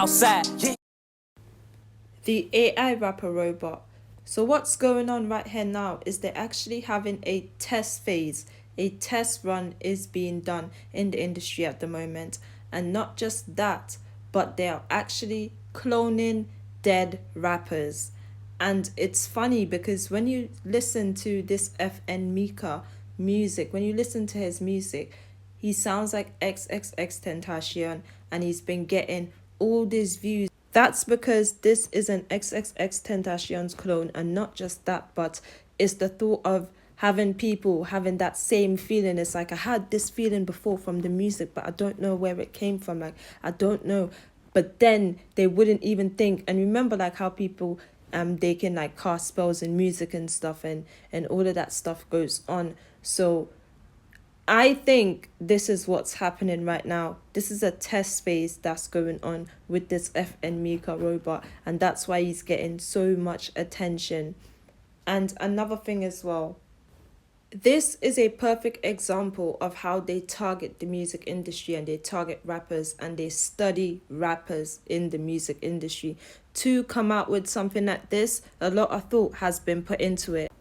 outside. The AI rapper robot. So what's going on right here now is they're actually having a test phase. A test run is being done in the industry at the moment. And not just that, but they are actually cloning dead rappers. And it's funny because when you listen to this FN Mika music, when you listen to his music, he sounds like XXX and he's been getting all these views. That's because this is an XXX clone, and not just that, but it's the thought of having people having that same feeling. It's like I had this feeling before from the music, but I don't know where it came from. Like I don't know. But then they wouldn't even think. And remember like how people they can like cast spells in music and stuff, and all of that stuff goes on. So I think this is what's happening right now. This is a test phase that's going on with this FN Mika robot, and that's why he's getting so much attention. And another thing as well, this is a perfect example of how they target the music industry, and they target rappers and they study rappers in the music industry. To come out with something like this, a lot of thought has been put into it.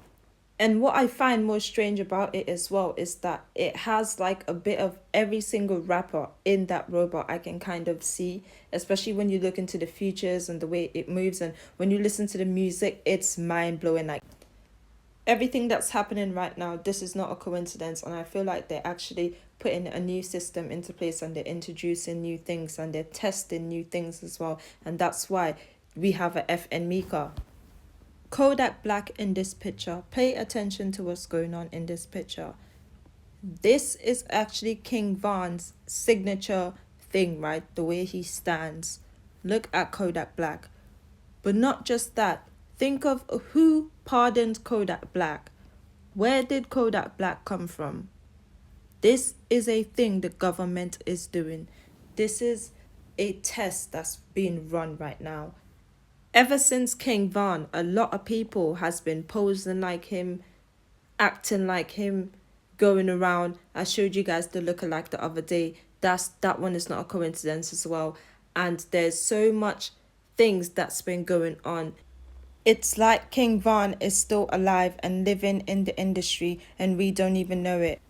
And what I find most strange about it as well is that it has like a bit of every single rapper in that robot I can kind of see, especially when you look into the features and the way it moves. And when you listen to the music, it's mind blowing. Like everything that's happening right now, this is not a coincidence. And I feel like they're actually putting a new system into place, and they're introducing new things, and they're testing new things as well. And that's why we have a FN Mika. Kodak Black in this picture. Pay attention to what's going on in this picture. This is actually King Von's signature thing, right? The way he stands. Look at Kodak Black. But not just that. Think of who pardoned Kodak Black. Where did Kodak Black come from? This is a thing the government is doing. This is a test that's being run right now. Ever since King Von, a lot of people has been posing like him, acting like him, going around. I showed you guys the lookalike the other day. That one is not a coincidence as well. And there's so much things that's been going on. It's like King Von is still alive and living in the industry, and we don't even know it.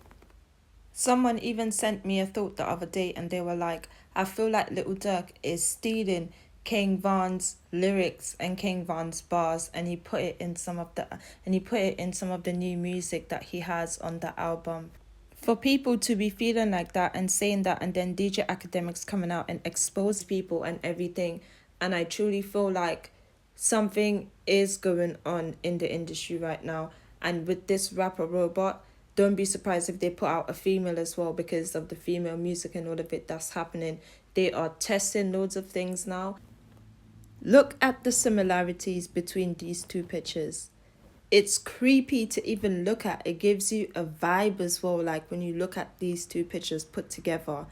Someone even sent me a thought the other day, and they were like, I feel like Little Dirk is stealing King Von's lyrics and King Von's bars, and he put it in some of the new music that he has on the album. For people to be feeling like that and saying that, and then DJ Academics coming out and expose people and everything, and I truly feel like something is going on in the industry right now. And with this rapper robot, don't be surprised if they put out a female as well, because of the female music and all of it that's happening. They are testing loads of things now. Look at the similarities between these two pictures. It's creepy to even look at. It gives you a vibe as well, like when you look at these two pictures put together.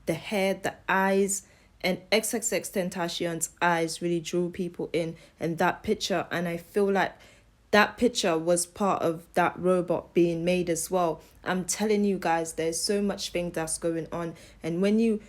The hair, the eyes, and XXX eyes really drew people in that picture. And I feel like that picture was part of that robot being made as well. I'm telling you guys, there's so much thing that's going on. And when you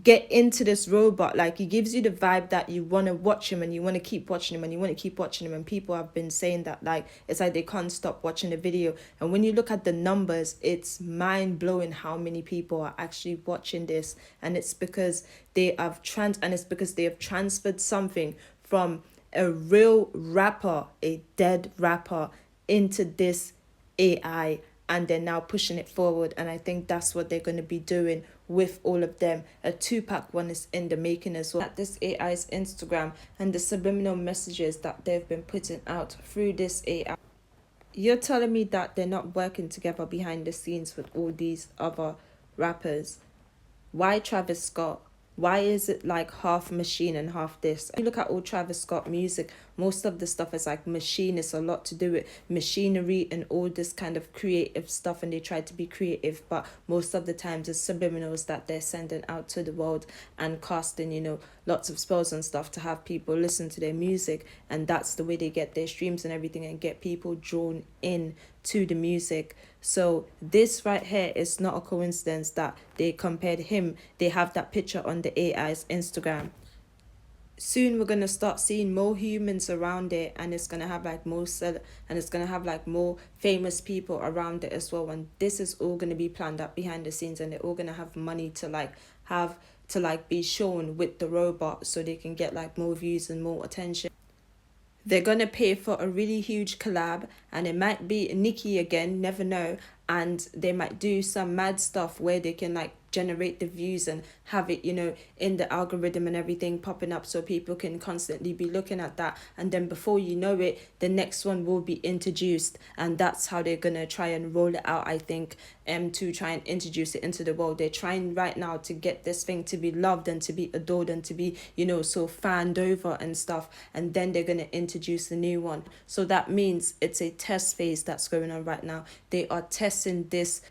get into this robot, like he gives you the vibe that you want to watch him, and you want to keep watching him, and you want to keep watching him. And people have been saying that, like, it's like they can't stop watching the video. And when you look at the numbers, it's mind blowing how many people are actually watching this. And it's because they have transferred something from a real rapper, a dead rapper, into this AI, and they're now pushing it forward. And I think that's what they're going to be doing with all of them. A 2-pack one is in the making as well. At this AI's Instagram and the subliminal messages that they've been putting out through this AI. You're telling me that they're not working together behind the scenes with all these other rappers? Why Travis Scott? Why is it like half machine and half this? If you look at all Travis Scott music, most of the stuff is like machine. It's a lot to do with machinery and all this kind of creative stuff, and they try to be creative, but most of the times it's subliminals that they're sending out to the world and casting, lots of spells and stuff to have people listen to their music. And that's the way they get their streams and everything, and get people drawn in to the music. So this right here is not a coincidence that they compared him. They have that picture on the AI's Instagram. soon we're gonna start seeing more humans around it, and it's gonna have like and it's gonna have like more famous people around it as well. And this is all gonna be planned up behind the scenes, and they're all gonna have money to like have to like be shown with the robot so they can get like more views and more attention. They're gonna pay for a really huge collab, and it might be Nikki again, never know. And they might do some mad stuff where they can like generate the views and have it, in the algorithm and everything popping up so people can constantly be looking at that. And then before you know it, the next one will be introduced, and that's how they're gonna try and roll it out, I think, to try and introduce it into the world. They're trying right now to get this thing to be loved and to be adored and to be, so fanned over and stuff. And then they're gonna introduce the new one. So that means it's a test phase that's going on right now. They are testing this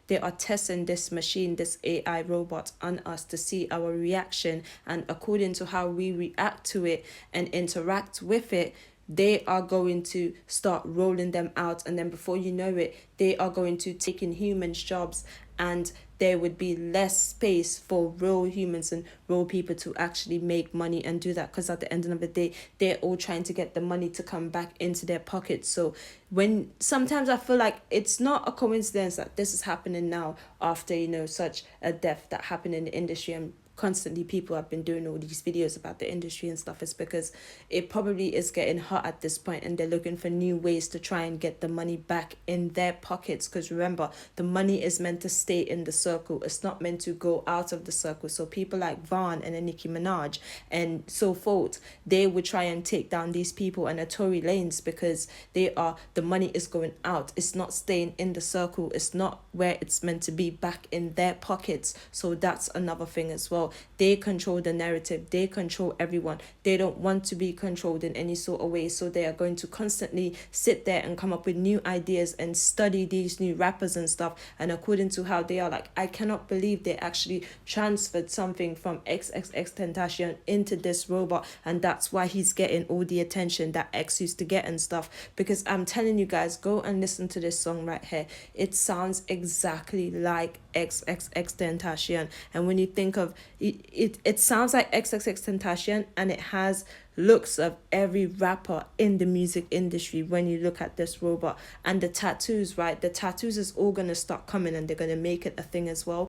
machine, this AI robot on us to see our reaction, and according to how we react to it and interact with it, they are going to start rolling them out. And then before you know it, they are going to take in humans jobs, and there would be less space for real humans and real people to actually make money and do that, because at the end of the day, they're all trying to get the money to come back into their pockets. So when sometimes I feel like it's not a coincidence that this is happening now after, such a death that happened in the industry, and constantly people have been doing all these videos about the industry and stuff, is because it probably is getting hot at this point, and they're looking for new ways to try and get the money back in their pockets. Because remember, the money is meant to stay in the circle, it's not meant to go out of the circle. So people like Vaughn and then Nicki Minaj and so forth, they would try and take down these people and the Tory Lanes, because the money is going out, it's not staying in the circle, it's not where it's meant to be, back in their pockets. So that's another thing as well. They control the narrative, they control everyone, they don't want to be controlled in any sort of way. So they are going to constantly sit there and come up with new ideas and study these new rappers and stuff. And according to how they are, like, I cannot believe they actually transferred something from XXXTentacion into this robot, and that's why he's getting all the attention that X used to get and stuff. Because I'm telling you guys, go and listen to this song right here. It sounds exactly like XXXTentacion. And when you think of it sounds like XXXTentacion, and it has looks of every rapper in the music industry when you look at this robot. And the tattoos, right? The tattoos is all gonna start coming, and they're gonna make it a thing as well.